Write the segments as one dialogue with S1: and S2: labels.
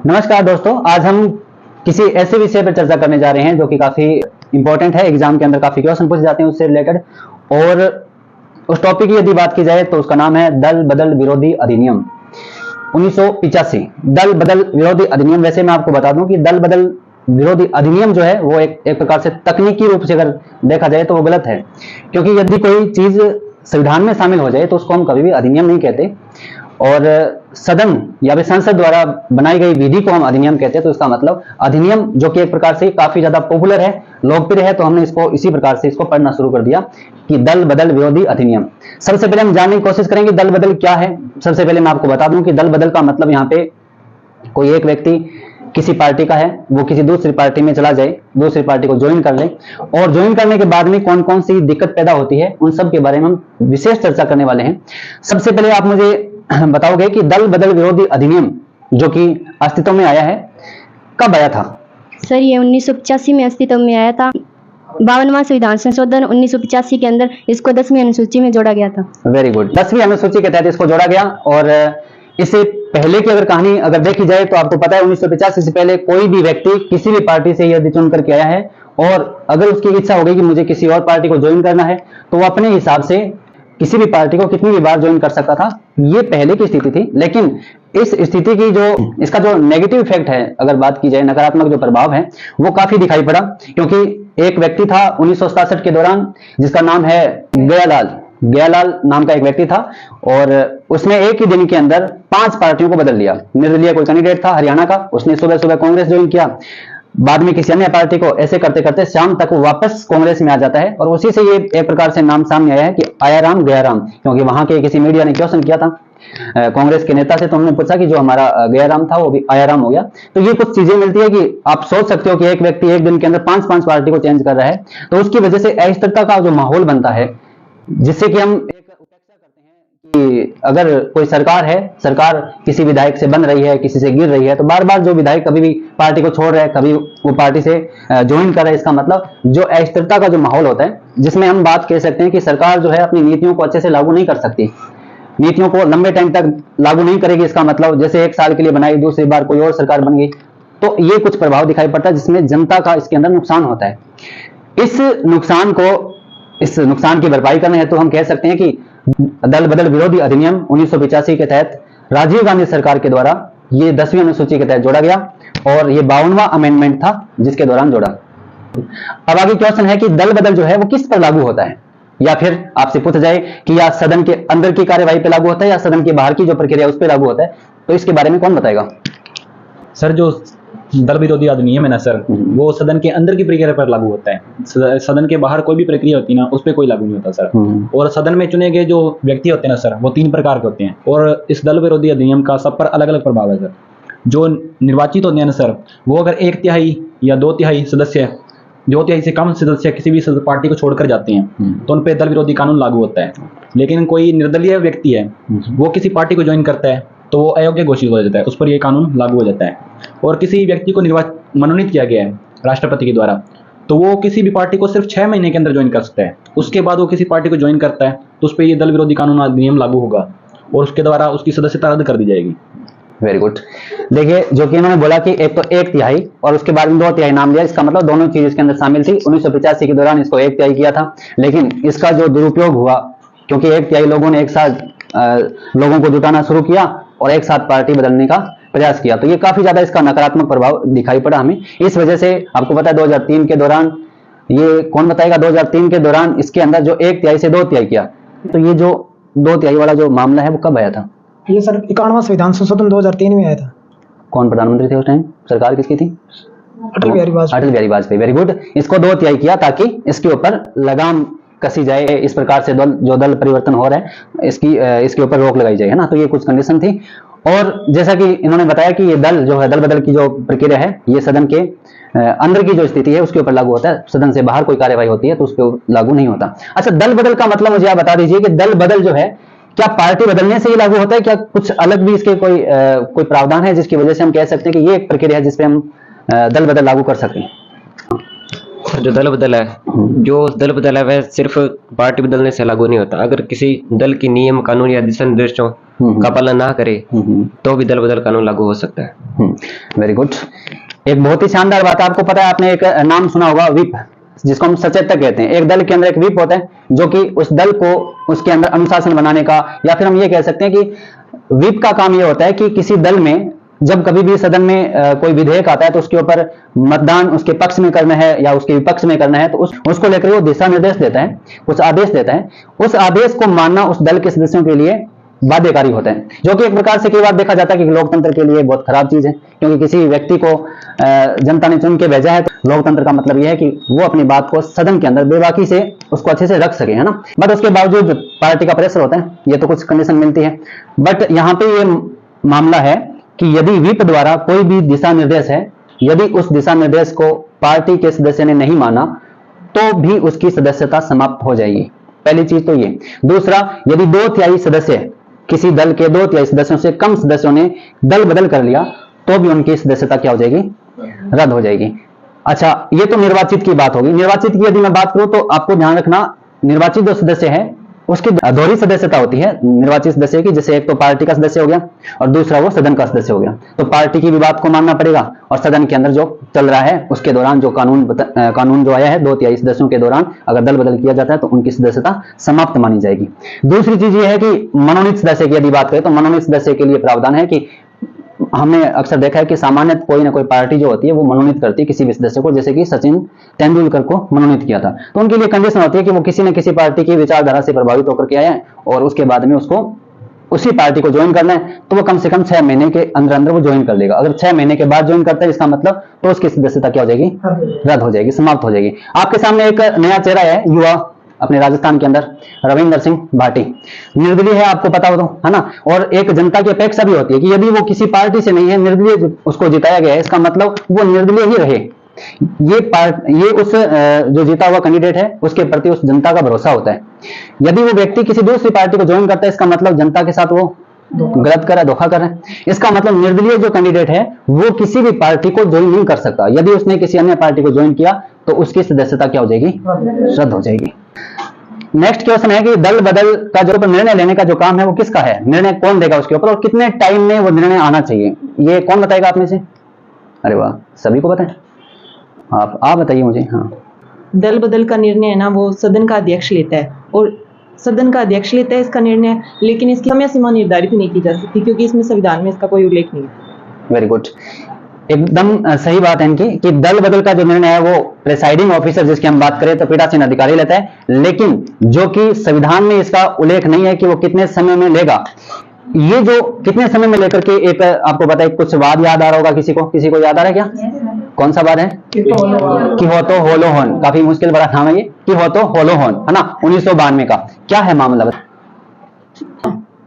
S1: नमस्कार दोस्तों, आज हम किसी ऐसे विषय पर चर्चा करने जा रहे हैं जो कि काफी इंपॉर्टेंट है। एग्जाम के अंदर काफी क्वेश्चन पूछे जाते हैं उससे रिलेटेड। और उस टॉपिक की यदि बात की जाए तो उसका नाम है दल बदल विरोधी अधिनियम 1985। दल बदल विरोधी अधिनियम, वैसे मैं आपको बता दूं कि दल बदल विरोधी अधिनियम जो है वो एक प्रकार से तकनीकी रूप से अगर देखा जाए तो वो गलत है, क्योंकि यदि कोई चीज संविधान में शामिल हो जाए तो उसको हम कभी भी अधिनियम नहीं कहते, और सदन या फिर संसद द्वारा बनाई गई विधि को हम अधिनियम कहते हैं। तो इसका मतलब अधिनियम जो कि एक प्रकार से काफी ज्यादा पॉपुलर है, लोकप्रिय है, तो हमने इसको इसी प्रकार से इसको पढ़ना शुरू कर दिया कि दल बदल विरोधी अधिनियम। सबसे पहले हम जानने की कोशिश करेंगे दल बदल क्या है। सबसे पहले मैं आपको बता दूं कि दल बदल का मतलब यहाँ पे कोई एक व्यक्ति किसी पार्टी का है, वो किसी दूसरी पार्टी में चला जाए, दूसरी पार्टी को ज्वाइन कर ले, और ज्वाइन करने के बाद में कौन कौन सी दिक्कत पैदा होती है उन सब के बारे में हम विशेष चर्चा करने वाले हैं। सबसे पहले आप मुझे बताओगे कि दल बदल विरोधी अधिनियम जो कि अस्तित्व में आया है कब आया था?
S2: सर ये 1985 में अस्तित्व में आया था। 52वां संविधान संशोधन 1985 के अंदर इसको 10वीं अनुसूची में जोड़ा गया था।
S1: वेरी गुड, 10वीं अनुसूची के तहत इसको जोड़ा गया। और इससे पहले की अगर कहानी अगर देखी जाए तो आपको पता है 1985 से पहले कोई भी व्यक्ति किसी भी पार्टी से यदि चुन करके आया है और अगर उसकी इच्छा हो गई कि मुझे किसी और पार्टी को ज्वाइन करना है तो वो अपने हिसाब से किसी भी पार्टी को कितनी भी बार ज्वाइन कर सकता था। ये पहले की स्थिति थी, लेकिन इस स्थिति की जो इसका जो नेगेटिव इफेक्ट है, अगर बात की जाए नकारात्मक जो प्रभाव है वो काफी दिखाई पड़ा, क्योंकि एक व्यक्ति था 1967 के दौरान जिसका नाम है गयालाल नाम का एक व्यक्ति था, और उसने एक ही दिन के अंदर 5 पार्टियों को बदल लिया। निर्दलीय कोई कैंडिडेट था हरियाणा का, उसने सुबह सुबह कांग्रेस ज्वाइन किया, बाद में किसी अन्य पार्टी को, ऐसे करते करते शाम तक वो वापस कांग्रेस में आ जाता है। और उसी से ये एक प्रकार से नाम सामने आया है कि आयाराम गयाराम, क्योंकि वहां के किसी मीडिया ने क्वेश्चन किया था कांग्रेस के नेता से, तो उन्होंने पूछा कि जो हमारा गयाराम था वो भी आयाराम हो गया। तो ये कुछ चीजें मिलती है कि आप सोच सकते हो कि एक व्यक्ति एक दिन के अंदर 5 पार्टी को चेंज कर रहा है, तो उसकी वजह से अस्थिरता का जो माहौल बनता है, जिससे कि हम एक उपेक्षा करते हैं कि अगर कोई सरकार है, सरकार किसी विधायक से बन रही है, किसी से गिर रही है, तो बार बार जो विधायक कभी भी पार्टी को छोड़ रहा है, कभी वो पार्टी से ज्वाइन कर रहा है, इसका मतलब जो अस्थिरता का जो माहौल होता है, जिसमें हम बात कह सकते हैं कि सरकार जो है अपनी नीतियों को अच्छे से लागू नहीं कर सकती, नीतियों को लंबे टाइम तक लागू नहीं करेगी। इसका मतलब जैसे 1 साल के लिए बनाई, दूसरी बार कोई और सरकार बन गई, तो ये कुछ प्रभाव दिखाई पड़ता है जिसमें जनता का इसके अंदर नुकसान होता है। इस नुकसान की भरपाई करने हेतु हम कह सकते हैं कि दल बदल विरोधी अधिनियम 1985 के तहत राजीव गांधी सरकार के द्वारा ये 10वीं अनुसूची के तहत जोड़ा गया, और ये 52वां अमेंडमेंट था जिसके दौरान जोड़ा। अब आगे क्वेश्चन है कि दल बदल जो है वो किस पर लागू होता है, या फिर आपसे पूछा जाए कि या सदन के अंदर की कार्यवाही पर लागू होता है या सदन के बाहर की जो प्रक्रिया है उस पर लागू होता है, तो इसके बारे में कौन बताएगा?
S3: सर जो दल विरोधी अधिनियम है ना सर, वो सदन के अंदर की प्रक्रिया पर लागू होता है। सदन के बाहर कोई भी प्रक्रिया होती है ना, उस पर कोई लागू नहीं होता सर। और सदन में चुने गए जो व्यक्ति होते हैं ना सर, वो 3 प्रकार के होते हैं, और इस दल विरोधी अधिनियम का सब पर अलग अलग प्रभाव है सर। जो निर्वाचित होते हैं ना सर, वो अगर 1/3 या 2/3 सदस्य, 2/3 से कम सदस्य किसी भी पार्टी को छोड़कर जाते हैं तो उन पर दल विरोधी कानून लागू होता है। लेकिन कोई निर्दलीय व्यक्ति है, वो किसी पार्टी को ज्वाइन करता है तो वो अयोग्य घोषित हो जाता है, उस पर यह कानून लागू हो जाता है। और किसी व्यक्ति को मनोनीत किया गया है राष्ट्रपति के द्वारा, तो वो किसी भी पार्टी को सिर्फ 6 महीने के अंदर ज्वाइन कर सकता है। उसके बाद वो किसी पार्टी को ज्वाइन करता है तो उस पर यह दल विरोधी कानून अधिनियम लागू होगा, और उसके द्वारा उसकी सदस्यता रद्द कर दी जाएगी।
S1: Very good. देखिए, जो कि इन्होंने बोला कि एक तो 1/3 और उसके बाद में 2/3 नाम लिया, इसका मतलब दोनों चीज इसके अंदर शामिल थी। 1985 के दौरान इसको 1/3 किया था, लेकिन इसका जो दुरुपयोग हुआ, क्योंकि 1/3 लोगों ने एक साथ लोगों को जुटाना शुरू किया और एक साथ पार्टी बदलने का प्रयास किया, तो ये काफी ज्यादा इसका नकारात्मक प्रभाव दिखाई पड़ा हमें। इस वजह से आपको पता है 2003 के दौरान, ये कौन बताएगा, 2003 के दौरान इसके अंदर जो 1/3 से 2/3 किया, तो ये जो 2/3 वाला जो मामला है वो कब आया था?
S4: ये सर 51वां संविधान संशोधन 2003 में आया था।
S1: कौन प्रधानमंत्री थे उस टाइम? सरकार किसकी थी?
S4: अटल बिहारी वाजपेयी। Very good. इसको 2/3 किया ताकि इसके ऊपर लगाम कसी जाए, इस प्रकार से जो दल परिवर्तन हो रहा है इसके ऊपर रोक लगाई जाए, है ना। तो ये कुछ कंडीशन थी। और जैसा कि इन्होंने बताया कि ये दल जो है, दल बदल की जो प्रक्रिया है, ये सदन के अंदर की जो स्थिति है उसके ऊपर लागू होता है, सदन से बाहर कोई कार्यवाही होती है तो उस पर लागू नहीं होता। अच्छा, दल बदल का मतलब मुझे आप बता दीजिए कि दल बदल जो है क्या पार्टी बदलने से ही लागू होता है, क्या कुछ अलग भी इसके कोई प्रावधान है जिसकी वजह से हम कह सकते हैं कि ये एक प्रक्रिया है जिसपे हम दल बदल लागू कर सकते हैं?
S5: जो दल बदल है वह सिर्फ पार्टी बदलने से लागू नहीं होता। अगर किसी दल की नियम, कानून या दिशा निर्देशों का पालन ना करे तो भी दल बदल कानून लागू हो सकता है।
S4: Very good. एक बहुत ही शानदार बात है, आपको पता है, आपने एक नाम सुना होगा, व्हिप, जिसको हम सचेतक कहते हैं। एक दल के अंदर एक व्हिप होता है जो कि उस दल को उसके अंदर अनुशासन बनाने का, या फिर हम ये कह सकते हैं कि व्हिप का काम ये होता है कि किसी दल में जब कभी भी सदन में कोई विधेयक आता है तो उसके ऊपर मतदान उसके पक्ष में करना है या उसके विपक्ष में करना है, तो उसको लेकर वो दिशा निर्देश देता है, कुछ आदेश देता है। उस आदेश को मानना उस दल के सदस्यों के लिए बाध्यकारी होता है, जो कि एक प्रकार से कई बार देखा जाता है कि लोकतंत्र के लिए बहुत खराब चीज है, क्योंकि किसी व्यक्ति को जनता ने चुन के भेजा है। तो लोकतंत्र का मतलब यह है कि वो अपनी बात को सदन के अंदर बेबाकी से उसको अच्छे से रख सके, है ना। बट उसके बावजूद पार्टी का प्रेशर होता है, ये तो कुछ कंडीशन मिलती है। बट यहाँ पे ये मामला है कि यदि व्हिप द्वारा कोई भी दिशा निर्देश है, यदि उस दिशा निर्देश को पार्टी के सदस्य ने नहीं माना तो भी उसकी सदस्यता समाप्त हो जाएगी। पहली चीज तो ये। दूसरा, यदि 2/3 सदस्य, किसी दल के 2/3 सदस्यों से कम सदस्यों ने दल बदल कर लिया तो भी उनकी सदस्यता क्या हो जाएगी? रद्द हो जाएगी। अच्छा, ये तो निर्वाचित की बात होगी। निर्वाचित की यदि मैं बात करूं तो आपको ध्यान रखना, निर्वाचित जो सदस्य है उसकी दोहरी सदस्यता होती है निर्वाचित सदस्य की, जैसे एक तो पार्टी का सदस्य हो गया और दूसरा वो सदन का सदस्य हो गया। तो पार्टी की भी बात को मानना पड़ेगा और सदन के अंदर जो चल रहा है उसके दौरान जो कानून जो आया है 2/3 सदस्यों के दौरान अगर दल बदल किया जाता है तो उनकी सदस्यता समाप्त मानी जाएगी। दूसरी चीज ये है कि मनोनीत सदस्य की यदि बात करें तो मनोनीत सदस्य के लिए प्रावधान है कि हमने अक्सर देखा है कि सामान्य कोई ना कोई पार्टी जो होती है वो मनोनीत करती है किसी भी सदस्य को, जैसे कि सचिन तेंदुलकर को मनोनीत किया था। तो उनके लिए कंडीशन होती है कि वो किसी न किसी पार्टी की विचारधारा से प्रभावित होकर के आए हैं और उसके बाद में उसको उसी पार्टी को ज्वाइन करना है, तो वो कम से कम 6 महीने के अंदर अंदर वो ज्वाइन कर लेगा। अगर 6 महीने के बाद ज्वाइन करता है इसका मतलब तो उसकी सदस्यता क्या हो जाएगी? रद्द हो जाएगी, समाप्त हो जाएगी। आपके सामने एक नया चेहरा है, युवा अपने राजस्थान के अंदर, रविंदर सिंह भाटी, निर्दलीय है, आपको पता हो तो, है ना। और एक जनता की अपेक्षा भी होती है कि यदि वो किसी पार्टी से नहीं है, निर्दलीय उसको जिताया गया है, इसका मतलब वो निर्दलीय ही रहे। ये उस जो जीता हुआ कैंडिडेट है उसके प्रति उस जनता का भरोसा होता है। यदि वो व्यक्ति किसी दूसरी पार्टी को ज्वाइन करता है इसका मतलब जनता के साथ वो गलत कर रहा है, धोखा कर रहा है। इसका मतलब निर्दलीय जो कैंडिडेट है वो किसी भी पार्टी को ज्वाइन नहीं कर सकता। यदि उसने किसी अन्य पार्टी को ज्वाइन किया तो उसकी सदस्यता क्या हो जाएगी? रद्द हो जाएगी। नेक्स्ट क्वेश्चन है कि दल बदल का जो निर्णय लेने का जो काम है वो किसका है? निर्णय कौन देगा उसके ऊपर और कितने टाइम में वो निर्णय आना चाहिए? ये कौन बताएगा आप में से? अरे वाह, सभी को पता है। आप बताइए मुझे। हाँ,
S6: दल बदल का निर्णय है ना वो सदन का अध्यक्ष लेता है और सदन का अध्यक्ष लेता है इसका निर्णय, लेकिन इसकी समय सीमा निर्धारित नहीं की जा सकती क्योंकि इसमें संविधान में इसका कोई उल्लेख नहीं है।
S4: वेरी गुड, एकदम सही बात है इनकी कि दल बदल का जो निर्णय है वो प्रिसाइडिंग ऑफिसर जिसकी हम बात करें तो पीठासीन अधिकारी लेता है, लेकिन जो कि संविधान में इसका उल्लेख नहीं है कि वो कितने समय में लेगा। ये जो कितने समय में लेकर के एक आपको पता है कुछ वाद याद आ रहा होगा, किसी को याद आ रहा है क्या? कौन सा वाद है? किहोतो होलोहोन, काफी मुश्किल बड़ा नाम है ये, किहोतो होलोहोन, है ना, 1992 का। क्या है मामला?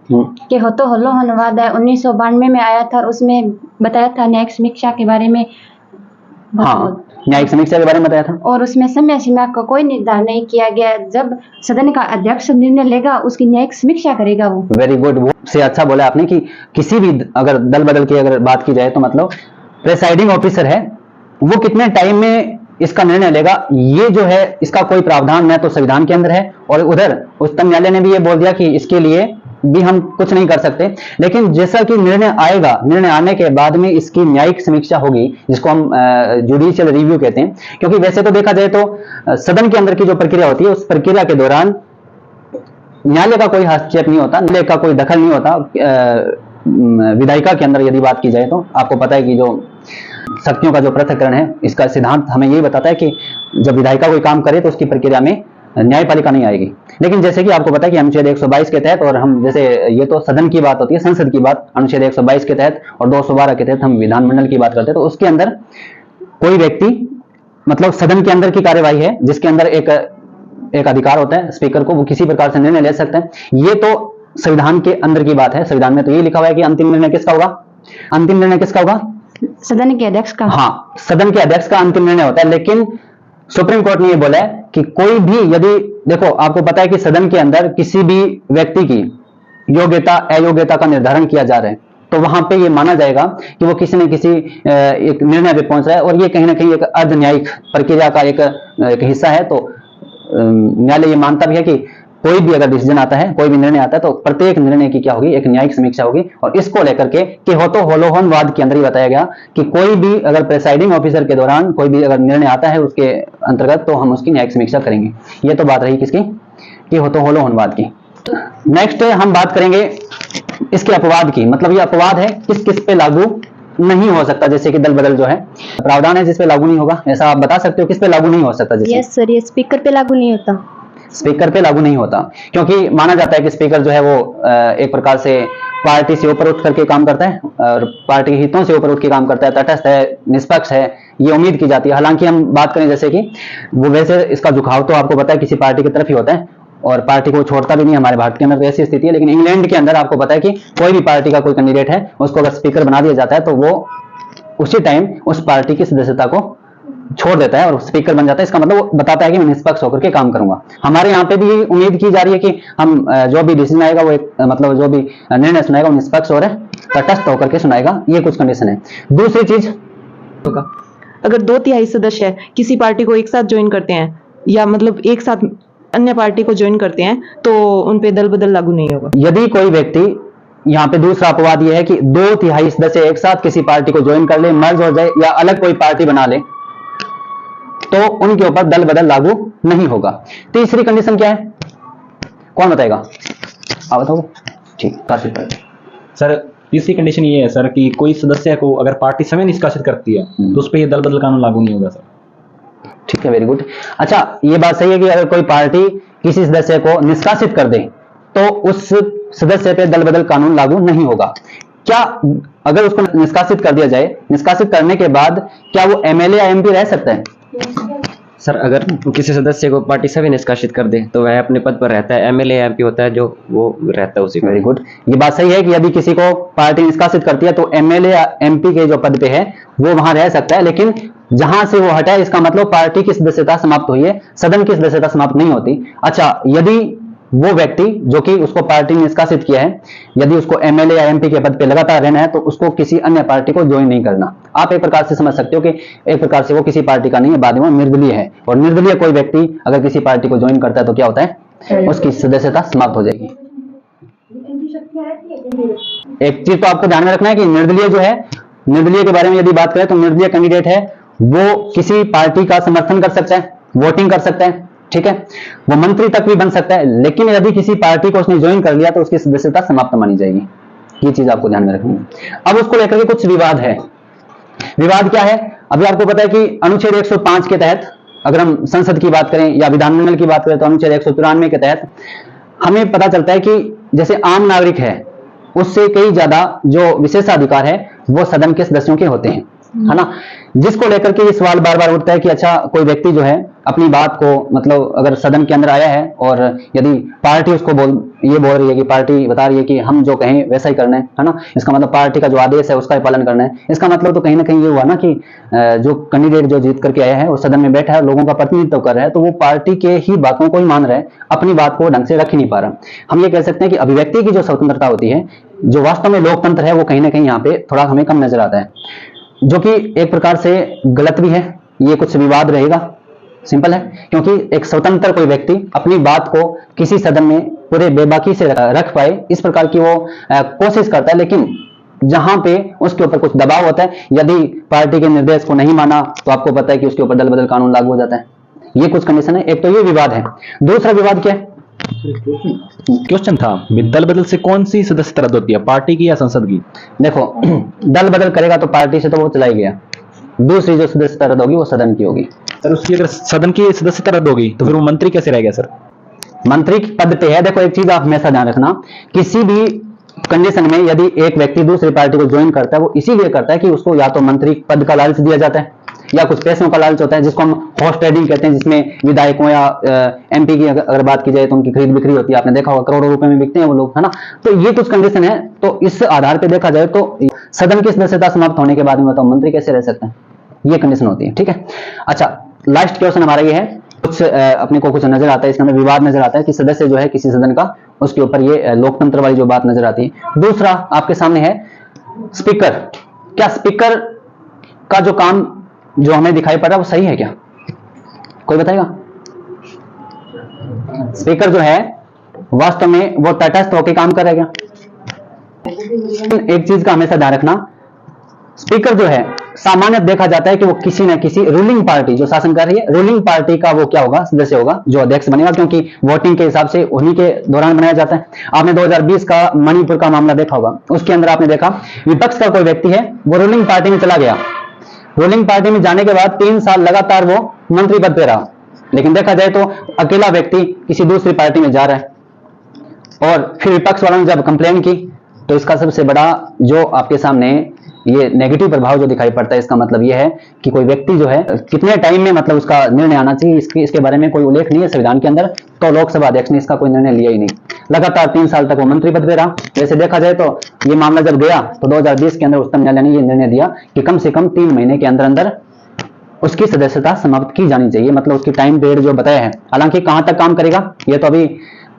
S2: किहोतो होलोहोन वाद है 1992 में आया था और उसमें बताया था न्यायिक समीक्षा के बारे में।
S4: हाँ, न्यायिक समीक्षा के बारे में बताया था
S2: और उसमें समय सीमा का कोई निर्धारण नहीं किया गया। जब सदन का अध्यक्ष निर्णय लेगा उसकी न्यायिक समीक्षा करेगा वो।
S4: वेरी गुड, वो से अच्छा बोला आपने कि किसी भी अगर दल बदल की अगर बात की जाए तो मतलब प्रिसाइडिंग ऑफिसर है वो कितने टाइम में इसका निर्णय लेगा। ये जो है इसका कोई प्रावधान न तो संविधान के अंदर है और उधर उच्चतम न्यायालय ने भी ये बोल दिया कि इसके लिए भी हम कुछ नहीं कर सकते। लेकिन जैसा कि निर्णय आएगा, निर्णय आने के बाद में इसकी न्यायिक समीक्षा होगी जिसको हम जुडिशियल रिव्यू कहते हैं, क्योंकि वैसे तो देखा जाए तो सदन के अंदर की जो प्रक्रिया होती है उस प्रक्रिया के दौरान न्यायालय का कोई हस्तक्षेप नहीं होता, न्यायालय का कोई दखल नहीं होता। विधायिका के अंदर यदि बात की जाए तो आपको पता है कि जो शक्तियों का जो पृथक्करण है इसका सिद्धांत हमें यही बताता है कि जब विधायिका कोई काम करे तो उसकी प्रक्रिया में न्यायपालिका नहीं आएगी। लेकिन जैसे कि आपको पता है कि अनुच्छेद 122 के तहत, और हम जैसे ये तो सदन की बात होती है, संसद की बात, अनुच्छेद 122 के तहत और 212 के तहत हम विधानमंडल की बात करते हैं, तो उसके अंदर कोई व्यक्ति मतलब सदन के अंदर की कार्यवाही है जिसके अंदर एक अधिकार होता है स्पीकर को, वो किसी प्रकार से निर्णय ले सकते हैं। ये तो संविधान के अंदर की बात है। संविधान में तो ये लिखा हुआ है कि अंतिम निर्णय किसका होगा? अंतिम निर्णय किसका होगा?
S2: सदन के अध्यक्ष का।
S4: हाँ, सदन के अध्यक्ष का अंतिम निर्णय होता है। लेकिन सुप्रीम कोर्ट ने यह बोला है कि कोई भी यदि देखो आपको पता है कि सदन के अंदर किसी भी व्यक्ति की योग्यता अयोग्यता का निर्धारण किया जा रहा है तो वहां पे ये माना जाएगा कि वो किसी न किसी एक निर्णय पे पहुंच रहा है और ये कहीं ना कहीं एक अर्ध न्यायिक प्रक्रिया का एक हिस्सा है। तो न्यायालय ये मानता भी है कि कोई भी अगर डिसीजन आता है, कोई भी निर्णय आता है, तो प्रत्येक निर्णय की क्या होगी, एक न्यायिक समीक्षा होगी। और इसको लेकर के होतो होलोहन वाद के अंदर ही बताया गया कि कोई भी अगर प्रेसाइडिंग ऑफिसर के दौरान कोई भी अगर निर्णय आता है उसके अंतर्गत, तो हम उसकी न्यायिक समीक्षा करेंगे। ये तो बात रही किसकी, कि होतो होलोहन वाद की। नेक्स्ट हम बात करेंगे इसके अपवाद की, मतलब ये अपवाद है किस किस पे लागू नहीं हो सकता, जैसे कि दल बदल जो है प्रावधान है जिस पे लागू नहीं होगा, ऐसा आप बता सकते हो किस पे लागू नहीं हो सकता? जैसे
S2: यस सर, ये स्पीकर पे लागू नहीं होता।
S4: स्पीकर पे लागू नहीं होता, क्योंकि माना जाता है कि स्पीकर जो है वो एक प्रकार से पार्टी से ऊपर उठ करके काम करता है और पार्टी के हितों से ऊपर उठ के काम करता है, तटस्थ है, निष्पक्ष है, ये उम्मीद की जाती है। हालांकि हम बात करें जैसे कि वो वैसे इसका झुकाव तो आपको पता है किसी पार्टी की तरफ ही होता है और पार्टी को छोड़ता भी नहीं, हमारे भारत के अंदर ऐसी स्थिति है। लेकिन इंग्लैंड के अंदर आपको पता है कि कोई भी पार्टी का कोई कैंडिडेट है, उसको अगर स्पीकर बना दिया जाता है तो वो उसी टाइम उस पार्टी की सदस्यता को छोड़ देता है और स्पीकर बन जाता है। इसका मतलब वो बताता है कि मैं निष्पक्ष होकर के काम करूंगा। हमारे यहाँ पे भी उम्मीद की जा रही है कि हम जो भी डिसीजन आएगा वो एक मतलब जो भी निर्णय सुनाएगा वो निष्पक्ष और तटस्थ होकर के सुनाएगा। ये कुछ कंडीशन है। दूसरी चीज,
S6: अगर 2/3 सदस्य किसी पार्टी को एक साथ ज्वाइन करते हैं या मतलब एक साथ अन्य पार्टी को ज्वाइन करते हैं तो उन पे दल बदल लागू नहीं होगा।
S4: यदि कोई व्यक्ति, यहाँ पे दूसरा अपवाद यह है कि 2/3 सदस्य एक साथ किसी पार्टी को ज्वाइन कर ले, मर्ज हो जाए या अलग कोई पार्टी बना ले, तो उनके ऊपर दल बदल लागू नहीं होगा। तीसरी कंडीशन क्या है, कौन बताएगा? आप बताओ। ठीक, काफी
S3: सर तीसरी कंडीशन ये है सर कि कोई सदस्य को अगर पार्टी स्वयं निष्कासित करती है तो उस पर ये दल बदल कानून लागू नहीं होगा सर।
S4: ठीक है, वेरी गुड। अच्छा, ये बात सही है कि अगर कोई पार्टी किसी सदस्य को निष्कासित कर दे तो उस सदस्य पे दल बदल कानून लागू नहीं होगा। क्या अगर उसको निष्कासित कर दिया जाए, निष्कासित करने के बाद क्या वो एमएलए या एमपी रह सकता है?
S5: सर अगर किसी सदस्य को पार्टी से भी निष्कासित कर दे तो वह अपने पद पर रहता है, एमएलए एमपी होता है जो वो रहता है उसी पर।
S4: Very good. ये बात सही है कि यदि किसी को पार्टी निष्कासित करती है तो एमएलए या एमपी के जो पद पे है वो वहां रह सकता है, लेकिन जहां से वो हटा है इसका मतलब पार्टी की सदस्यता समाप्त हुई है, सदन की सदस्यता समाप्त नहीं होती। अच्छा, यदि वो व्यक्ति जो कि उसको पार्टी ने निष्कासित किया है, यदि उसको एमएलए या एमपी के पद पे लगातार रहना है तो उसको किसी अन्य पार्टी को ज्वाइन नहीं करना। आप एक प्रकार से समझ सकते हो कि एक प्रकार से वो किसी पार्टी का नहीं है, बाद में निर्दलीय है। और निर्दलीय कोई व्यक्ति अगर किसी पार्टी को ज्वाइन करता है तो क्या होता है, उसकी सदस्यता समाप्त हो जाएगी। एक चीज तो आपको ध्यान में रखना है कि निर्दलीय जो है, निर्दलीय के बारे में यदि बात करें तो निर्दलीय कैंडिडेट है वो किसी पार्टी का समर्थन कर सकता है, वोटिंग कर सकता है, ठीक है, वो मंत्री तक भी बन सकता है, लेकिन यदि किसी पार्टी को उसने ज्वाइन कर लिया तो उसकी सदस्यता समाप्त मानी जाएगी। ये चीज आपको ध्यान में रखनी है। अब उसको लेकर के कुछ विवाद है। विवाद क्या है? अभी आपको पता है कि अनुच्छेद 105 के तहत अगर हम संसद की बात करें या विधानमंडल की बात करें तो अनुच्छेद 193 के तहत हमें पता चलता है कि जैसे आम नागरिक है उससे कई ज्यादा जो विशेषाधिकार है वो सदन के सदस्यों के होते हैं, है ना। जिसको लेकर के ये सवाल बार बार उठता है कि अच्छा, कोई व्यक्ति जो है अपनी बात को मतलब अगर सदन के अंदर आया है और यदि पार्टी उसको ये बोल रही है कि पार्टी बता रही है कि हम जो कहें वैसा ही करना है ना, इसका मतलब पार्टी का जो आदेश है उसका ही पालन करना है। इसका मतलब तो कहीं ना कहीं ये हुआ ना कि जो कैंडिडेट जो जीत करके आया है वो सदन में बैठा है, लोगों का प्रतिनिधित्व कर रहा है, तो वो पार्टी के ही बातों को ही मान रहा है, अपनी बात को ढंग से रख ही नहीं पा रहा। हम ये कह सकते हैं कि अभिव्यक्ति की जो स्वतंत्रता होती है, जो वास्तव में लोकतंत्र है, वो कहीं ना कहीं यहाँ पे थोड़ा हमें कम नजर आता है, जो कि एक प्रकार से गलत भी है। ये कुछ विवाद रहेगा, सिंपल है, क्योंकि एक स्वतंत्र कोई व्यक्ति अपनी बात को किसी सदन में पूरे बेबाकी से रख पाए, इस प्रकार की वो कोशिश करता है, लेकिन जहां पे उसके ऊपर कुछ दबाव होता है, यदि पार्टी के निर्देश को नहीं माना तो आपको पता है कि उसके ऊपर दल बदल कानून लागू हो जाता है। ये कुछ कंडीशन है। एक तो ये विवाद है। दूसरा विवाद क्या है?
S3: क्वेश्चन था, दल बदल से कौन सी सदस्यता रद्द होती है, पार्टी की या संसद की?
S4: देखो, दल बदल करेगा तो पार्टी से तो वो चला ही गया, दूसरी जो सदस्यता रद्द होगी वो सदन की होगी।
S3: सर उसकी अगर सदन की सदस्यता रद्द होगी तो फिर वो मंत्री कैसे रह गया सर?
S4: मंत्री पद पे है। देखो, एक चीज आप हमेशा ध्यान रखना, किसी भी कंडीशन में यदि एक व्यक्ति दूसरी पार्टी को ज्वाइन करता है वो इसीलिए करता है कि उसको या तो मंत्री पद का लालच दिया जाता है या कुछ पैसों का लालच होता है, जिसको हम हॉर्स ट्रेडिंग कहते हैं, जिसमें विधायकों या एमपी की अगर बात की जाए तो उनकी खरीद बिक्री होती है। आपने देखा होगा करोड़ों रुपए में बिकते हैं वो लोग, है ना। तो ये कुछ कंडीशन है। तो इस आधार पर देखा जाए तो सदन की सदस्यता समाप्त होने के बाद में बताओ मंत्री कैसे रह सकते हैं, ये कंडीशन होती है, ठीक है। अच्छा, लास्ट क्वेश्चन हमारा ये है, कुछ अपने को कुछ नजर आता है, इसके अंदर विवाद नजर आता है कि सदस्य जो है किसी सदन का, उसके ऊपर ये लोकतंत्र वाली जो बात नजर आती है। दूसरा आपके सामने है स्पीकर। क्या स्पीकर का जो काम जो हमें दिखाई पड़ रहा है वो सही है क्या? कोई बताएगा? स्पीकर जो है
S1: वास्तव में वो तटस्थ होकर काम करेगा? एक चीज का हमेशा ध्यान रखना, स्पीकर जो है सामान्य देखा जाता है कि वो किसी न किसी रूलिंग पार्टी जो शासन कर रही है, रूलिंग पार्टी का वो क्या होगा, सदस्य होगा, जो अध्यक्ष बनेगा, क्योंकि वोटिंग के हिसाब से उन्हीं के दौरान बनाया जाता है। आपने 2020 का मणिपुर का मामला देखा होगा, उसके अंदर आपने देखा विपक्ष का कोई व्यक्ति है, वो रूलिंग पार्टी में चला गया, रूलिंग पार्टी में जाने के बाद 3 साल लगातार वो मंत्री पद पे रहा, लेकिन देखा जाए तो अकेला व्यक्ति किसी दूसरी पार्टी में जा रहा है। और फिर विपक्ष वालों ने जब कंप्लेन की तो इसका सबसे बड़ा जो आपके सामने ये नेगेटिव प्रभाव जो दिखाई पड़ता है, इसका मतलब ये है कि कोई व्यक्ति जो है कितने टाइम में मतलब उसका निर्णय आना चाहिए, इसके बारे में कोई उल्लेख नहीं है संविधान के अंदर। तो लोकसभा अध्यक्ष ने इसका कोई निर्णय लिया ही नहीं, लगातार 3 साल तक वो मंत्री पद पे रहा। वैसे देखा जाए तो ये मामला जब गया तो 2020 के अंदर उच्चतम न्यायालय ने ये निर्णय दिया कि कम से कम 3 महीने के अंदर अंदर उसकी सदस्यता समाप्त की जानी चाहिए, मतलब उसकी टाइम पीरियड जो बताया है। हालांकि कहां तक काम करेगा ये तो अभी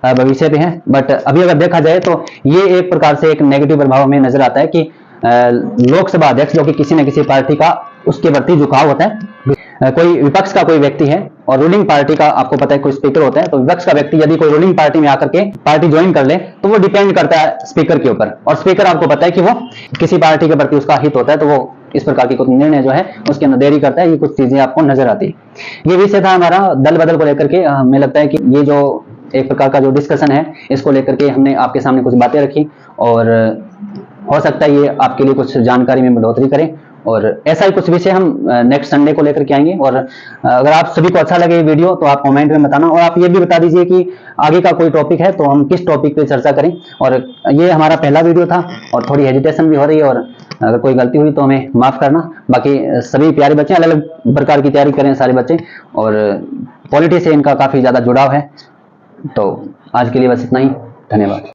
S1: भविष्य पे है, बट अभी अगर देखा जाए तो ये एक प्रकार से एक नेगेटिव प्रभाव हमें नजर आता है कि लोकसभा अध्यक्ष जो कि किसी न किसी पार्टी का उसके प्रति झुकाव होता है। कोई विपक्ष का कोई व्यक्ति है और रूलिंग पार्टी का आपको पता है कोई स्पीकर होता है, तो विपक्ष का व्यक्ति यदि कोई रूलिंग पार्टी में आकर के पार्टी ज्वाइन कर ले तो वो डिपेंड करता है स्पीकर के ऊपर, और स्पीकर आपको पता है कि वो किसी पार्टी के प्रति उसका हित होता है, तो वो इस प्रकार की कुछ निर्णय जो है उसके अंदर देरी करता है। ये कुछ चीजें आपको नजर आती है। ये विषय था हमारा दल बदल को लेकर के। हमें लगता है कि ये जो एक प्रकार का जो डिस्कशन है इसको लेकर के हमने आपके सामने कुछ बातें रखी, और हो सकता है ये आपके लिए कुछ जानकारी में बढ़ोतरी करे, और ऐसा ही कुछ विषय हम नेक्स्ट संडे को लेकर के आएंगे। और अगर आप सभी को अच्छा लगे ये वीडियो तो आप कमेंट में बताना, और आप ये भी बता दीजिए कि आगे का कोई टॉपिक है तो हम किस टॉपिक पे चर्चा करें। और ये हमारा पहला वीडियो था और थोड़ी हेजिटेशन भी हो रही है, और अगर कोई गलती हुई तो हमें माफ करना। बाकी सभी प्यारे बच्चे अलग अलग प्रकार की तैयारी करें सारे बच्चे, और पॉलिटी से इनका काफी ज्यादा जुड़ाव है। तो आज के लिए बस इतना ही, धन्यवाद।